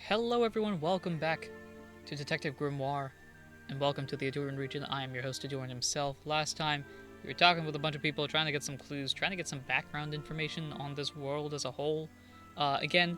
Hello everyone, welcome back to Detective Grimoire, and welcome to the Ahdurin region. I am your host, Ahdurin himself. Last time, we were talking with a bunch of people, trying to get some clues, trying to get some background information on this world as a whole. Again,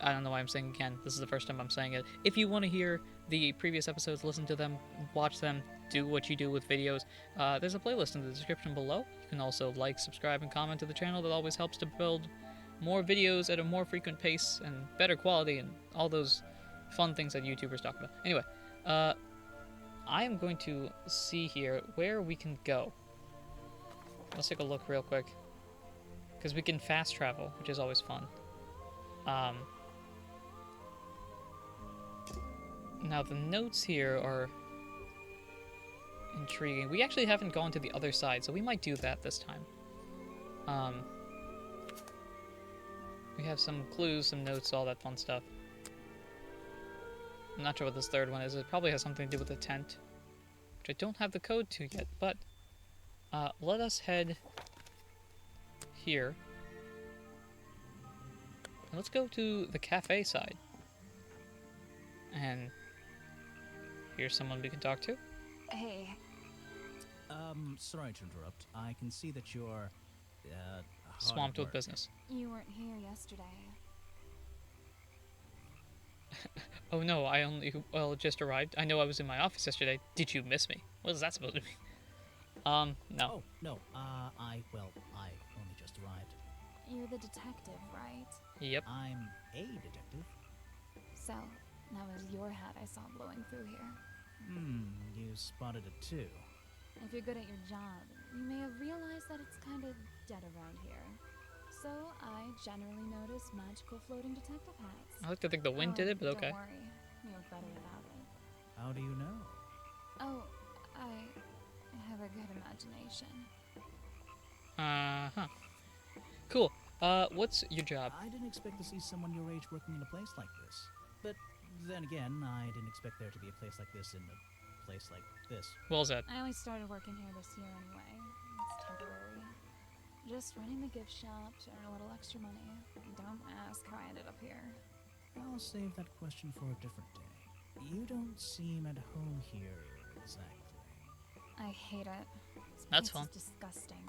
I don't know why I'm saying again, this is the first time I'm saying it. If you want to hear the previous episodes, listen to them, watch them, do what you do with videos, there's a playlist in the description below. You can also like, subscribe, and comment to the channel. That always helps to build more videos at a more frequent pace and better quality and all those fun things that YouTubers talk about. Anyway, I am going to see here where we can go. Let's take a look real quick, because we can fast travel, which is always fun. Now the notes here are intriguing. We actually haven't gone to the other side, so we might do that this time. We have some clues, some notes, all that fun stuff. I'm not sure what this third one is. It probably has something to do with the tent, which I don't have the code to yet, but let us head here. And let's go to the cafe side. And here's someone we can talk to. Hey. Sorry to interrupt. I can see that you're, hard Swamped at with work. business. You weren't here yesterday. Oh no, I just arrived. I know I was in my office yesterday. Did you miss me? What is that supposed to mean? No. Oh, no, I only just arrived. You're the detective, right? Yep. I'm a detective. So, that was your hat I saw blowing through here. You spotted it too. If you're good at your job, you may have realized that it's kind of dead around here. So, I generally notice magical floating detective hats. I like to think the wind did it, but okay. Don't worry. You look better without it. How do you know? Oh, I have a good imagination. Uh-huh. Cool. What's your job? I didn't expect to see someone your age working in a place like this. But then again, I didn't expect there to be a place like this in a place like this. Well said. I only started working here this year anyway. It's temporary. Just running the gift shop to earn a little extra money. Don't ask how I ended up here. I'll save that question for a different day. You don't seem at home here exactly. I hate it. This That's place fun. is disgusting.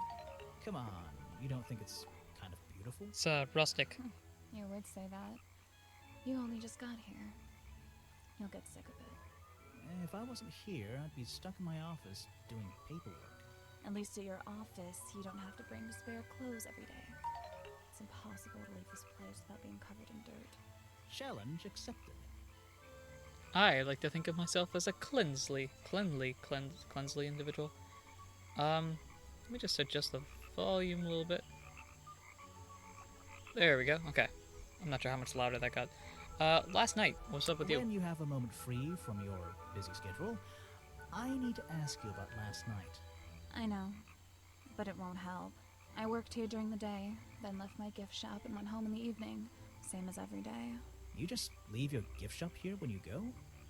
Come on, you don't think it's kind of beautiful? It's rustic. You would say that. You only just got here. You'll get sick of it. If I wasn't here, I'd be stuck in my office doing paperwork. At least at your office, you don't have to bring spare clothes every day. It's impossible to leave this place without being covered in dirt. Challenge accepted. I like to think of myself as a cleansely individual. Let me just adjust the volume a little bit. There we go. Okay. I'm not sure how much louder that got. Last night, what's up with you? When you have a moment free from your busy schedule, I need to ask you about last night. I know, but it won't help. I worked here during the day, then left my gift shop and went home in the evening. Same as every day. You just leave your gift shop here when you go?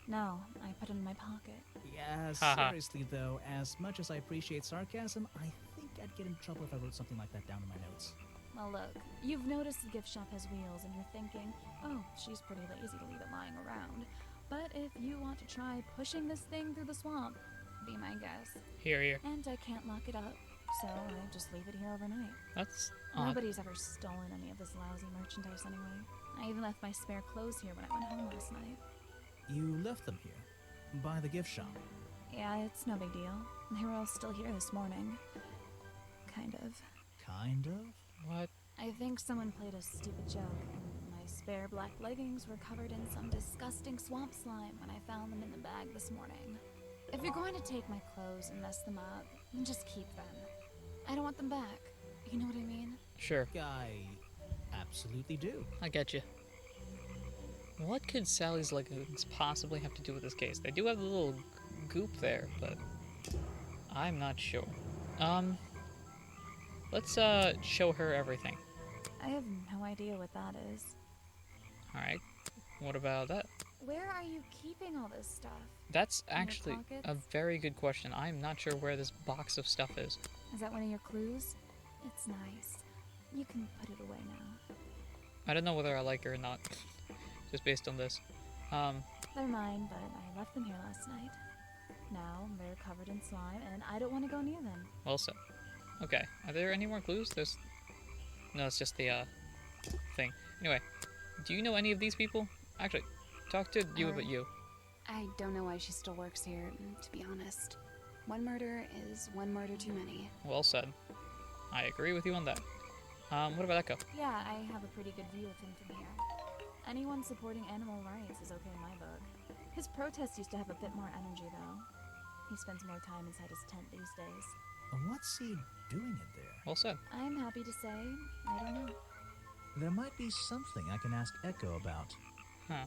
No, I put it in my pocket. Yeah, Haha. seriously though, as much as I appreciate sarcasm, I think I'd get in trouble if I wrote something like that down in my notes. Well, look, you've noticed the gift shop has wheels and you're thinking, oh, she's pretty lazy to leave it lying around. But if you want to try pushing this thing through the swamp, be my guest. Here. And I can't lock it up, so I just leave it here overnight. That's odd. Nobody's ever stolen any of this lousy merchandise anyway. I even left my spare clothes here when I went home last night. You left them here? By the gift shop? Yeah, it's no big deal. They were all still here this morning. Kind of. Kind of? What? I think someone played a stupid joke, and my spare black leggings were covered in some disgusting swamp slime when I found them in the bag this morning. If you're going to take my clothes and mess them up, then just keep them. I don't want them back. You know what I mean? Sure. I absolutely do. I get you. What could Sally's leggings possibly have to do with this case? They do have the little goop there, but I'm not sure. Let's show her everything. I have no idea what that is. Alright. What about that? Where are you keeping all this stuff? That's In your actually a pockets? very good question. I'm not sure where this box of stuff is. Is that one of your clues? It's nice. You can put it away now. I don't know whether I like her or not. just based on this. They're mine, but I left them here last night. Now they're covered in slime, and I don't want to go near them. Well said. Okay, are there any more clues? No, it's just the, thing. Anyway, do you know any of these people? Actually, talk to you about you. I don't know why she still works here, to be honest. One murder is one murder too many. Well said. I agree with you on that. What about Echo? Yeah, I have a pretty good view of him from here. Anyone supporting animal rights is okay in my book. His protests used to have a bit more energy, though. He spends more time inside his tent these days. What's he doing in there? Well said. I'm happy to say, I don't know. There might be something I can ask Echo about. Huh.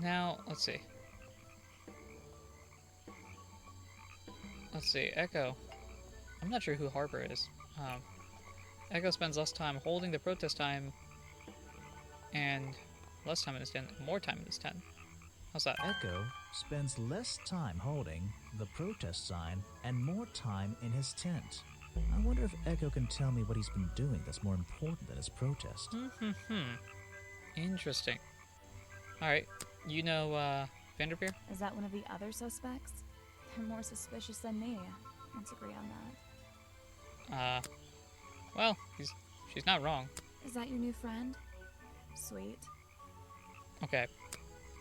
Now, let's see. Echo. I'm not sure who Harper is. Echo spends less time holding the protest time and less time in his tent, more time in his tent. How's that? Echo spends less time holding the protest sign and more time in his tent. I wonder if Echo can tell me what he's been doing that's more important than his protest. Interesting. Alright, you know, Vanderveer? Is that one of the other suspects? They're more suspicious than me. Let's agree on that. Well, she's not wrong. Is that your new friend? Sweet. Okay,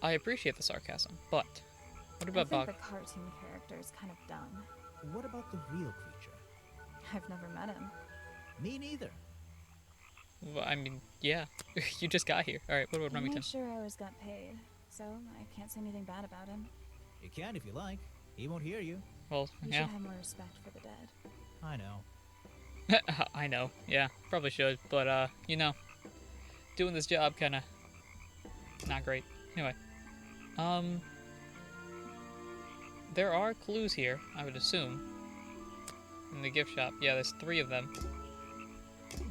I appreciate the sarcasm, but what about I think Bog? the cartoon character is kind of dumb. What about the real creature? I've never met him. Me neither. Well, I mean, yeah, you just got here. Alright, what about I Remington? made sure I always got paid, so I can't say anything bad about him. You can if you like. He won't hear you. Well, You yeah. should have more respect for the dead. I know. I know, yeah, probably should, but, you know, doing this job kinda not great. Anyway, there are clues here, I would assume, in the gift shop. Yeah, there's 3 of them.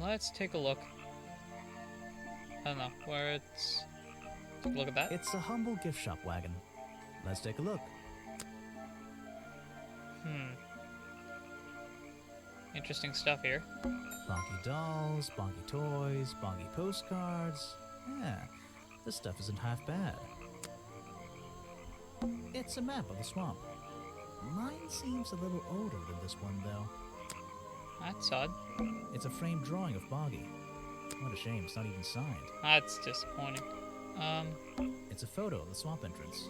Let's take a look. I don't know, where it's... Take a look at that. It's a humble gift shop wagon. Let's take a look. Interesting stuff here. Bonky dolls, bonky toys, bonky postcards. Yeah, this stuff isn't half bad. It's a map of the swamp. Mine seems a little older than this one, though. That's odd. It's a framed drawing of Boggy. What a shame, it's not even signed. That's disappointing. It's a photo of the swamp entrance.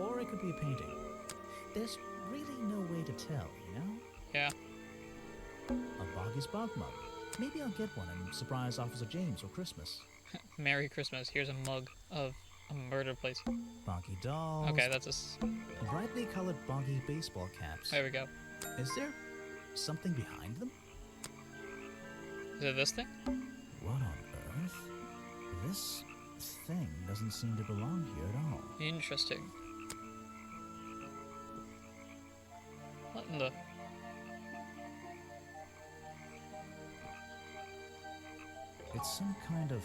Or it could be a painting. There's really no way to tell, you know? Yeah. A Boggy's Bog mug. Maybe I'll get one and surprise Officer James for Christmas. Merry Christmas. Here's a mug of a murder place. Bonky dolls. Okay, that's a... Brightly colored Boggy baseball caps. There we go. Is there something behind them? Is it this thing? What on earth? This thing doesn't seem to belong here at all. Interesting. What in the... It's some kind of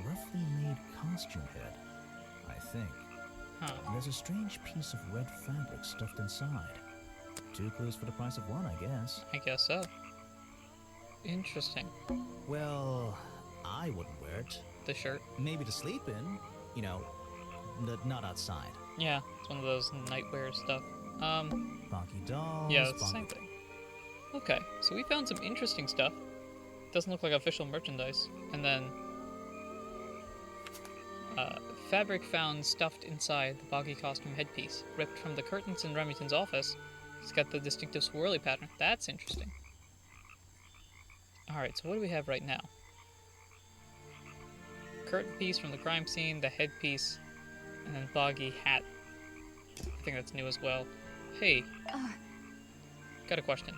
roughly made costume head, I think. Huh. There's a strange piece of red fabric stuffed inside. 2 clues for the price of 1, I guess. I guess so. Interesting. Well, I wouldn't wear it. The shirt. Maybe to sleep in, you know, not outside. Yeah, it's one of those nightwear stuff. Bonky dolls. Yeah, it's the bonky- same thing. Okay, so we found some interesting stuff. Doesn't look like official merchandise. And then... fabric found stuffed inside the Boggy costume headpiece, ripped from the curtains in Remington's office. It's got the distinctive swirly pattern. That's interesting. Alright, so what do we have right now? Curtain piece from the crime scene, the headpiece, and then Boggy hat. I think that's new as well. Hey, got a question.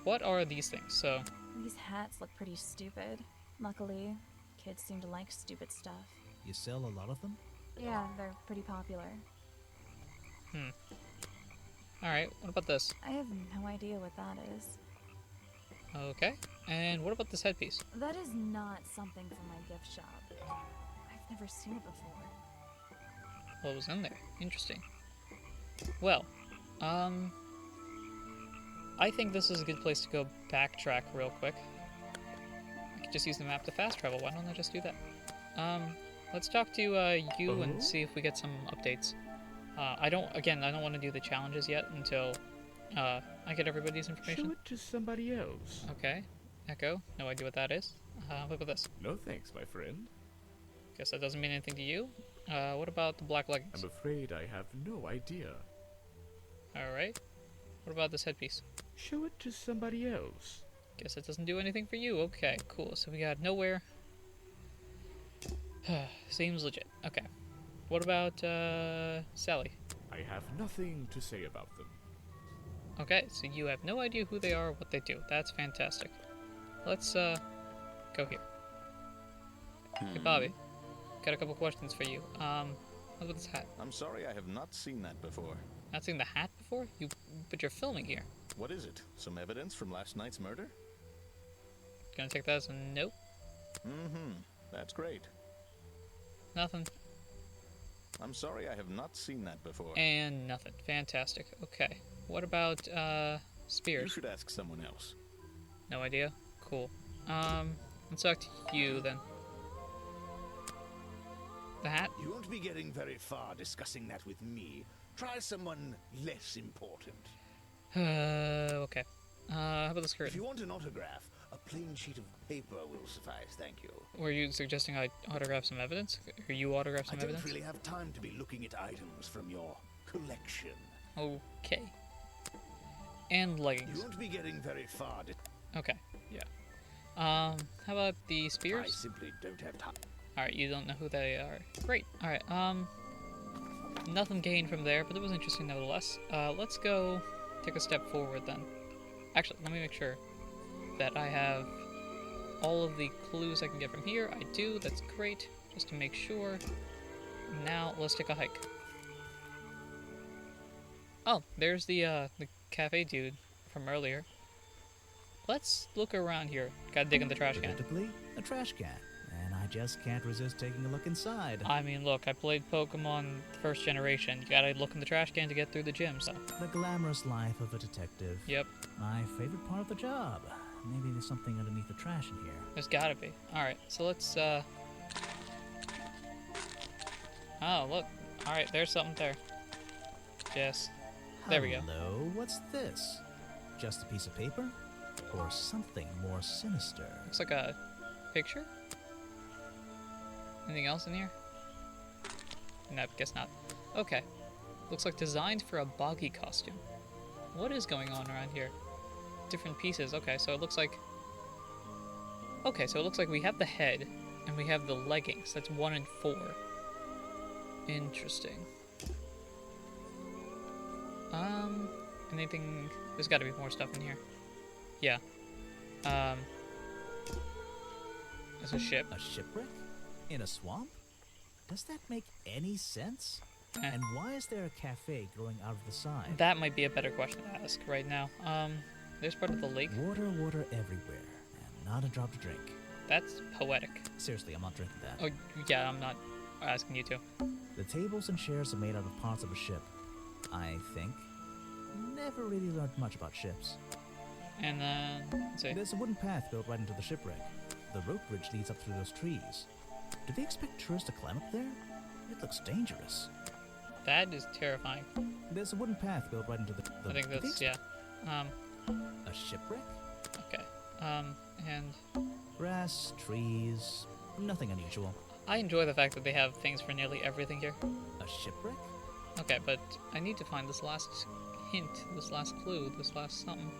What are these things? So, These hats look pretty stupid. Luckily, kids seem to like stupid stuff. You sell a lot of them? Yeah, they're pretty popular. alright, what about this? I have no idea what that is. Okay, and what about this headpiece? That is not something from my gift shop. I've never seen it before. What was in there? Interesting. Well, I think this is a good place to go backtrack real quick. I could just use the map to fast travel. Why don't I just do that? Let's talk to you and see if we get some updates. I don't want to do the challenges yet until I get everybody's information. Show it to somebody else. Okay. Echo, no idea what that is. What about this? No thanks, my friend. Guess that doesn't mean anything to you. What about the black leggings? I'm afraid I have no idea. Alright. What about this headpiece? Show it to somebody else. Guess it doesn't do anything for you. Okay, cool. So we got nowhere. Seems legit. Okay. What about, Sally? I have nothing to say about them. Okay, so you have no idea who they are or what they do. That's fantastic. Let's, go here. Hey, Bobby. Got a couple questions for you. What about this hat? I'm sorry, I have not seen that before. Not seen the hat before? But you're filming here. What is it? Some evidence from last night's murder? Gonna take that as a nope. Mm-hmm. That's great. Nothing. I'm sorry, I have not seen that before. And nothing. Fantastic. Okay. What about, You spears? should ask someone else. No idea? Cool. Let's talk to you then. The hat? You won't be getting very far discussing that with me. Try someone less important. Okay. How about the skirt? If you want an autograph, a plain sheet of paper will suffice, thank you. Were you suggesting I autograph some evidence? Or you autograph I some don't evidence? really have time to be looking at items from your collection. Okay. And You leggings. won't be getting very far. Okay, yeah. How about the I spears? simply don't have time. Alright, you don't know who they are. Great. Alright, nothing gained from there, but it was interesting nevertheless. Let's go take a step forward then. Actually, let me make sure that I have all of the clues I can get from here. I do, that's great. Just to make sure. Now, let's take a hike. Oh, there's the cafe dude from earlier. Let's look around here. Gotta dig in the trash can. Predictably, a trash can. And I just can't resist taking a look inside. I mean, look, I played Pokemon first generation. You gotta look in the trash can to get through the gym, so. The glamorous life of a detective. Yep, My favorite part of the job. Maybe there's something underneath the trash in here. there's gotta be. Alright, so let's, Oh, look. Alright, there's something there. Yes. There we go. Hello, what's this? Just a piece of paper? Or something more sinister? Looks like a picture? Anything else in here? No, guess not. Okay. Looks like designs for a boggy costume. What is going on around here? Different pieces. Okay, so it looks like... Okay, so it looks like we have the head, and we have the leggings. That's 1 and 4. Interesting. Anything... There's gotta be more stuff in here. Yeah. There's a ship. A shipwreck? In a swamp? Does that make any sense? Eh. And why is there a cafe growing out of the side? That might be a better question to ask right now. There's part of the lake. Water everywhere, and not a drop to drink. That's poetic. Seriously, I'm not drinking that. Oh, yeah, I'm not asking you to. The tables and chairs are made out of parts of a ship. I think. Never really learned much about ships. And then, let's see. There's a wooden path built right into the shipwreck. The rope bridge leads up through those trees. Do they expect tourists to climb up there? It looks dangerous. That is terrifying. There's a wooden path built right into the... I think do they that's, yeah. A shipwreck? Okay. And Grass, trees, nothing unusual. I enjoy the fact that they have things for nearly everything here. A shipwreck? Okay, but I need to find this last hint, this last clue, this last something.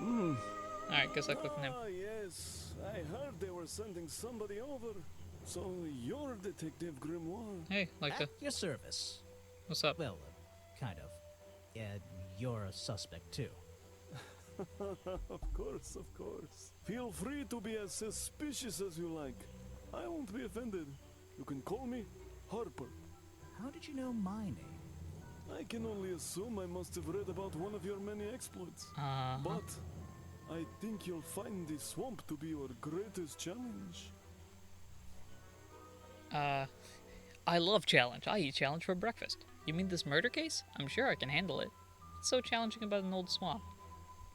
Alright, guess I clicked on him. Ah, yes. I heard they were sending somebody over. So you're Detective Grimoire. Hey, like At your service. what's up? Well, kind of. You're a suspect too. Of course, of course. Feel free to be as suspicious as you like. I won't be offended. You can call me Harper. How did you know my name? I can only assume I must have read about one of your many exploits. Uh-huh. But I think you'll find the swamp to be your greatest challenge. I love challenge. I eat challenge for breakfast. You mean this murder case? I'm sure I can handle it. What's so challenging about an old swamp?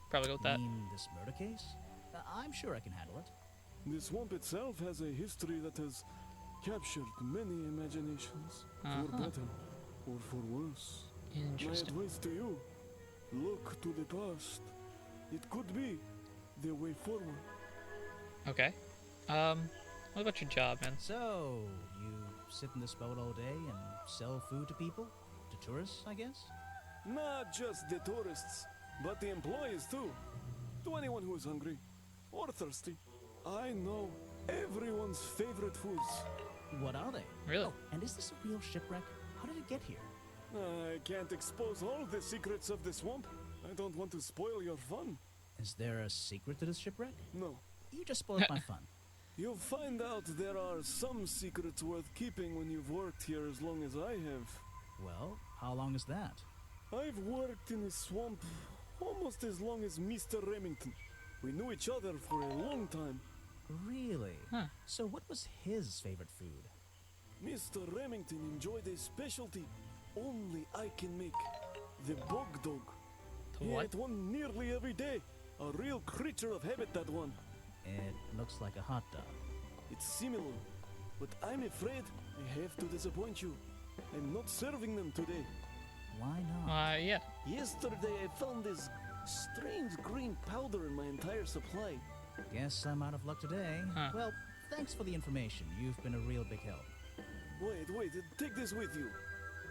Probably go with that. Mean this murder case? I'm sure I can handle it. The swamp itself has a history that has captured many imaginations, for better or for worse. My Interesting. advice to you, look to the past. It could be the way forward. Okay. What about your job, man? So, you sit in this boat all day and sell food to people? To tourists, I guess? Not just the tourists, but the employees too. To anyone who is hungry or thirsty. I know everyone's favorite foods. What are they? Really? Oh, and is this a real shipwreck? How did it get here? I can't expose all the secrets of the swamp. I don't want to spoil your fun. Is there a secret to this shipwreck? No. You just spoiled my fun. You'll find out there are some secrets worth keeping when you've worked here as long as I have. Well, how long is that? I've worked in the swamp almost as long as Mr. Remington. We knew each other for a long time. Really? Huh. So what was his favorite food? Mr. Remington enjoyed a specialty only I can make. The bog dog. The He what? ate one nearly every day. A real creature of habit, that one. It looks like a hot dog. It's similar, but I'm afraid I have to disappoint you. I'm not serving them today. Why not? Yeah. Yesterday I found this strange green powder in my entire supply. Guess I'm out of luck today. Huh. Well, thanks for the information. You've been a real big help. Wait, take this with you.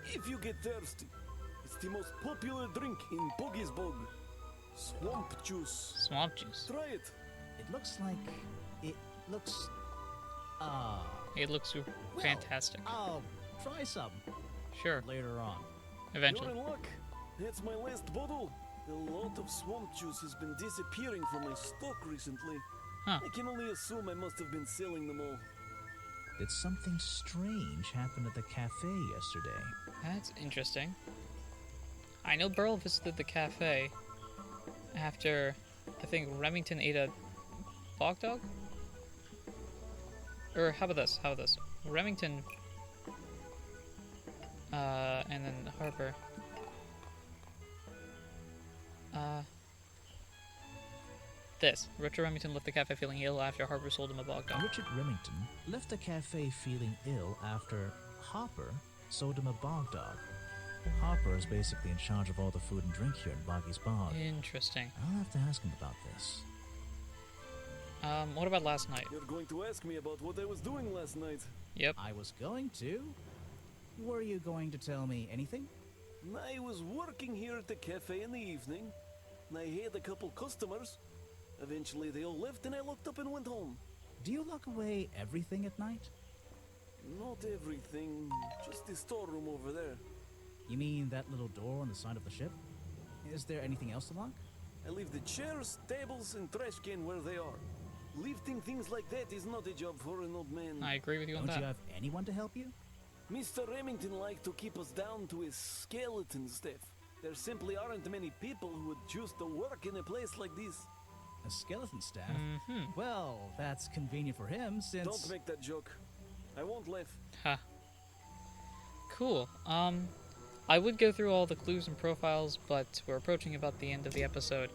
If you get thirsty, it's the most popular drink in Boggy's Bog. Swamp juice. Swamp juice. Try it. It looks like... It looks... It looks fantastic. I'll try some Sure. later on. Eventually. You're in luck. That's my last bottle. A lot of swamp juice has been disappearing from my stock recently. Huh. I can only assume I must have been selling them all. Did something strange happen at the cafe yesterday? That's interesting. I know Burl visited the cafe after, I think, Remington ate a bog dog? Or how about this? Remington, and then Harper. Richard Remington left the cafe feeling ill after Harper sold him a bog dog. Richard Remington left the cafe feeling ill after Hopper sold him a bog dog. Hopper is basically in charge of all the food and drink here in Boggy's Bog. Interesting. I'll have to ask him about this. What about last night? You're going to ask me about what I was doing last night. Yep. I was going to. Were you going to tell me anything? I was working here at the cafe in the evening, and I had a couple customers. Eventually they all left and I locked up and went home. Do you lock away everything at night? Not everything, just the storeroom over there. You mean that little door on the side of the ship? Is there anything else to lock? I leave the chairs, tables, and trash can where they are. Lifting things like that is not a job for an old man. I agree with you on Don't that. you have anyone to help you? Mr. Remington liked to keep us down to his skeleton staff. There simply aren't many people who would choose to work in a place like this. A skeleton staff? Mm-hmm. Well, that's convenient for him since... Don't make that joke. I won't laugh. Ha. Cool. I would go through all the clues and profiles, but we're approaching about the end of the episode.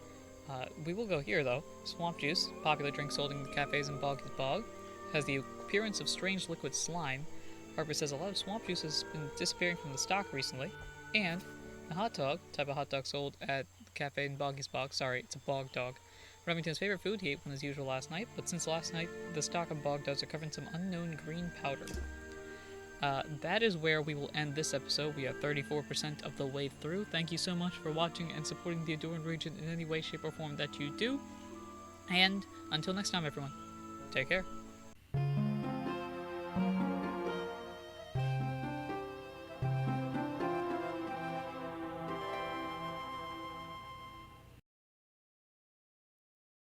We will go here, though. Swamp juice, popular drink sold in cafes in Boggy's Bog, has the appearance of strange liquid slime. Harper says a lot of swamp juice has been disappearing from the stock recently. And a hot dog, type of hot dog sold at the cafe in Boggy's Bog. Sorry, it's a bog dog. Remington's favorite food he ate when as usual last night, but since last night, the stock of bog dogs are covered in some unknown green powder. That is where we will end this episode. We are 34% of the way through. Thank you so much for watching and supporting the Ahdurin region in any way, shape, or form that you do. And until next time, everyone, take care.